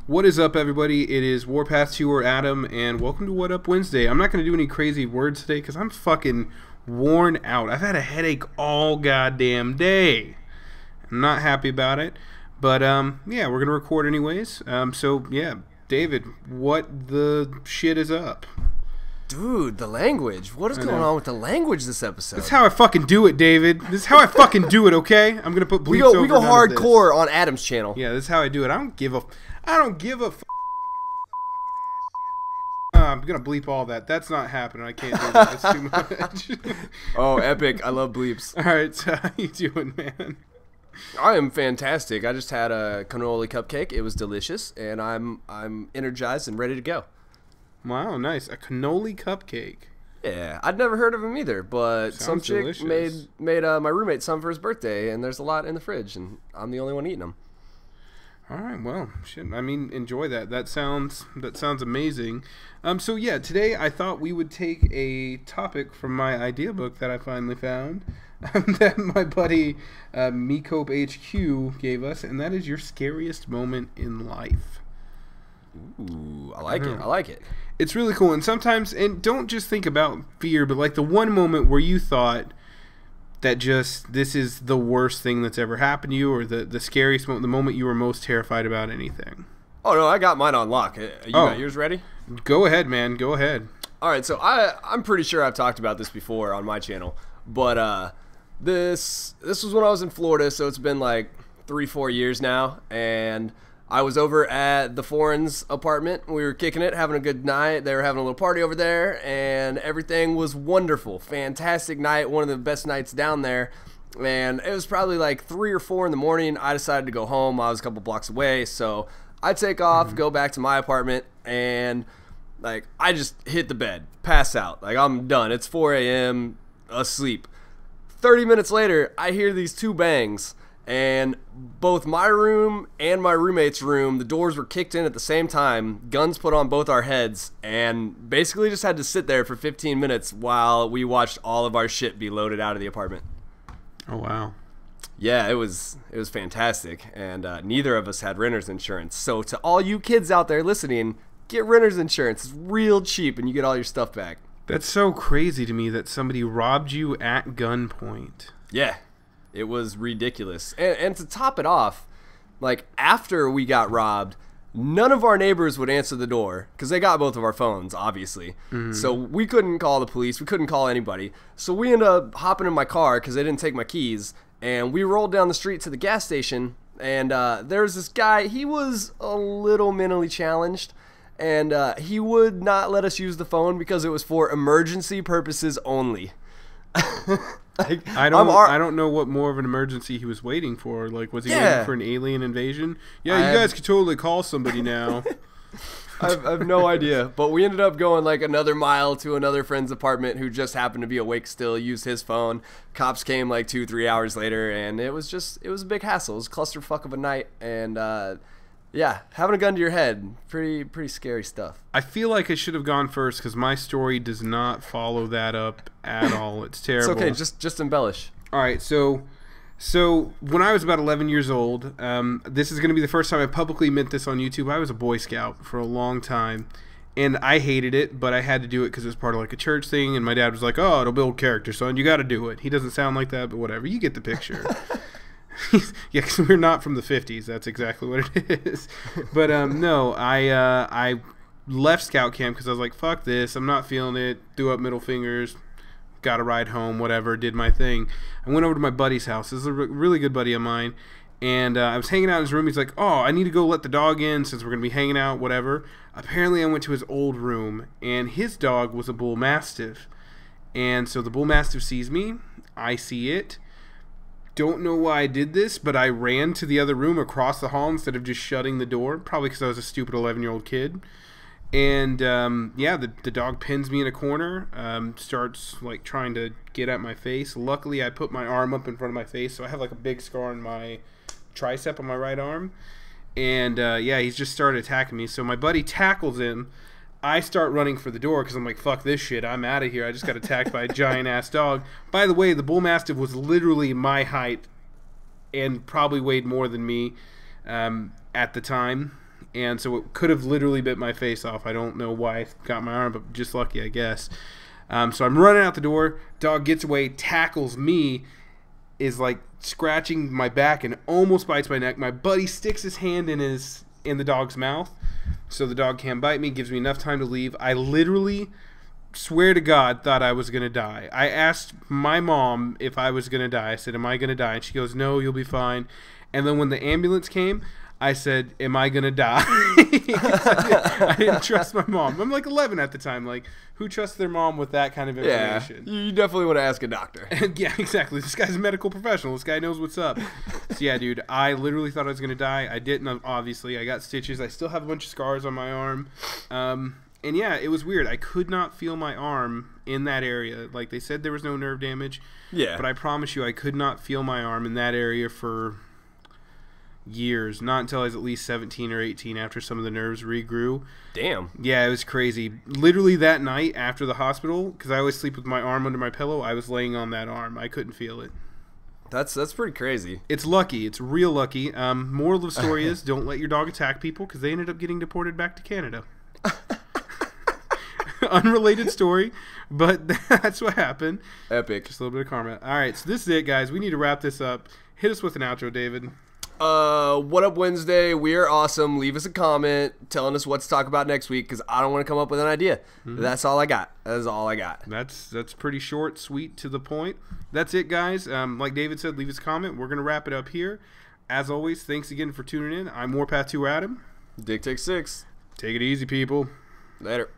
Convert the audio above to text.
What is up, everybody? It is Warpath 2 or Adam, and welcome to What Up Wednesday. I'm not going to do any crazy words today because I'm fucking worn out. I've had a headache all goddamn day. I'm not happy about it, but yeah, we're going to record anyways. So, yeah, David, what the shit is up? Dude, the language. What is going on with the language this episode? This is how I fucking do it, David. This is how I fucking do it, okay? I'm going to put bleeps over We go hardcore on Adam's channel. Yeah, this is how I do it. I don't give a I'm gonna bleep all that. That's not happening. I can't do that. That's too much. Oh, epic. I love bleeps. Alright, so how you doing, man? I am fantastic. I just had a cannoli cupcake. It was delicious, and I'm energized and ready to go. Wow, nice. A cannoli cupcake. Yeah, I'd never heard of them either, but Sounds some chick delicious. made my roommate some for his birthday, and there's a lot in the fridge, and I'm the only one eating them. All right, well, shit. I mean, enjoy that. That sounds amazing. So yeah, today I thought we would take a topic from my idea book that I finally found that my buddy Mecope HQ gave us, and that is your scariest moment in life. Ooh, I like it. I like it. It's really cool, and sometimes, and don't just think about fear, but like the one moment where you thought that just this is the worst thing that's ever happened to you, or the scariest moment, the moment you were most terrified about anything. Oh no, I got mine on lock. You got yours ready? Go ahead, man. Go ahead. All right, so I'm pretty sure I've talked about this before on my channel, but this was when I was in Florida, so it's been like 3-4 years now, and I was over at the Foreign's apartment. We were kicking it, having a good night. They were having a little party over there, and everything was wonderful. Fantastic night, one of the best nights down there. And it was probably like 3 or 4 in the morning. I decided to go home. I was a couple blocks away, so I take off, go back to my apartment, and like I just hit the bed, pass out. Like I'm done. It's 4 a.m. asleep. 30 minutes later, I hear these 2 bangs. And both my room and my roommate's room, the doors were kicked in at the same time, guns put on both our heads, and basically just had to sit there for 15 minutes while we watched all of our shit be loaded out of the apartment. Oh, wow. Yeah, it was fantastic, and neither of us had renter's insurance. So to all you kids out there listening, get renter's insurance. It's real cheap, and you get all your stuff back. That's so crazy to me that somebody robbed you at gunpoint. Yeah. It was ridiculous. And to top it off, like after we got robbed, none of our neighbors would answer the door because they got both of our phones, obviously. So we couldn't call the police. We couldn't call anybody. So we ended up hopping in my car because they didn't take my keys. And we rolled down the street to the gas station. And there was this guy. He was a little mentally challenged. And he would not let us use the phone because it was for emergency purposes only. Like, I don't know what more of an emergency he was waiting for. Like, was he waiting for an alien invasion? Yeah, you guys could totally call somebody now. I have no idea. But we ended up going like another mile to another friend's apartment who just happened to be awake still, used his phone. Cops came like 2-3 hours later, and it was a big hassle. It was a clusterfuck of a night, and yeah, having a gun to your head, pretty scary stuff. I feel like I should have gone first because my story does not follow that up at all. It's terrible. It's okay, just embellish. All right, so when I was about 11 years old, this is going to be the first time I publicly admit this on YouTube. I was a Boy Scout for a long time, and I hated it, but I had to do it because it was part of like a church thing, and my dad was like, "Oh, it'll build character, son. You got to do it." He doesn't sound like that, but whatever. You get the picture. Yeah, because we're not from the 50s. That's exactly what it is. But no, I left scout camp because I was like, fuck this. I'm not feeling it. Threw up middle fingers. Got a ride home, whatever. Did my thing. I went over to my buddy's house. This is a really good buddy of mine. And I was hanging out in his room. He's like, oh, I need to go let the dog in since we're going to be hanging out, whatever. Apparently, I went to his old room, and his dog was a bull mastiff. And so the bull mastiff sees me. I see it. Don't know why I did this, but I ran to the other room across the hall instead of just shutting the door, probably because I was a stupid 11-year-old kid. And yeah, the dog pins me in a corner, starts like trying to get at my face. Luckily, I put my arm up in front of my face, so I have like a big scar on my tricep on my right arm. And yeah, he's just started attacking me. So my buddy tackles him. I start running for the door because I'm like, fuck this shit. I'm out of here. I just got attacked by a giant-ass dog. By the way, the bull mastiff was literally my height and probably weighed more than me at the time. and so it could have literally bit my face off. I don't know why I got my arm, but just lucky, I guess. So I'm running out the door. Dog gets away, tackles me, is like scratching my back and almost bites my neck. My buddy sticks his hand in the dog's mouth, so the dog can't bite me. Gives me enough time to leave. I literally, swear to God, thought I was gonna die. I asked my mom if I was gonna die. I said, "Am I gonna die?" And she goes, "No, you'll be fine." And then when the ambulance came, I said, "Am I gonna die?" I didn't trust my mom. I'm like 11 at the time. Like, who trusts their mom with that kind of information? Yeah, you definitely want to ask a doctor. Yeah, exactly. This guy's a medical professional. This guy knows what's up. So yeah, dude, I literally thought I was gonna die. I didn't. Obviously, I got stitches. I still have a bunch of scars on my arm. And yeah, it was weird. I could not feel my arm in that area. Like, they said there was no nerve damage. Yeah. But I promise you, I could not feel my arm in that area for years. Not until I was at least 17 or 18, after some of the nerves regrew. Damn. Yeah, it was crazy. Literally that night after the hospital, because I always sleep with my arm under my pillow, I was laying on that arm. I couldn't feel it. That's pretty crazy. It's lucky. It's real lucky. Moral of the story is, don't let your dog attack people, because they ended up getting deported back to Canada. Unrelated story, but that's what happened. Epic. Just a little bit of karma. All right, so this is it, guys. We need to wrap this up. Hit us with an outro, David. What up, Wednesday? We are awesome. Leave us a comment telling us what to talk about next week, because I don't want to come up with an idea. That's all I got. That is all I got. That's pretty short, sweet, to the point. That's it, guys. Like David said, leave us a comment. We're going to wrap it up here. As always, thanks again for tuning in. I'm Warpath 2 Adam. Dick Take 6. Take it easy, people. Later.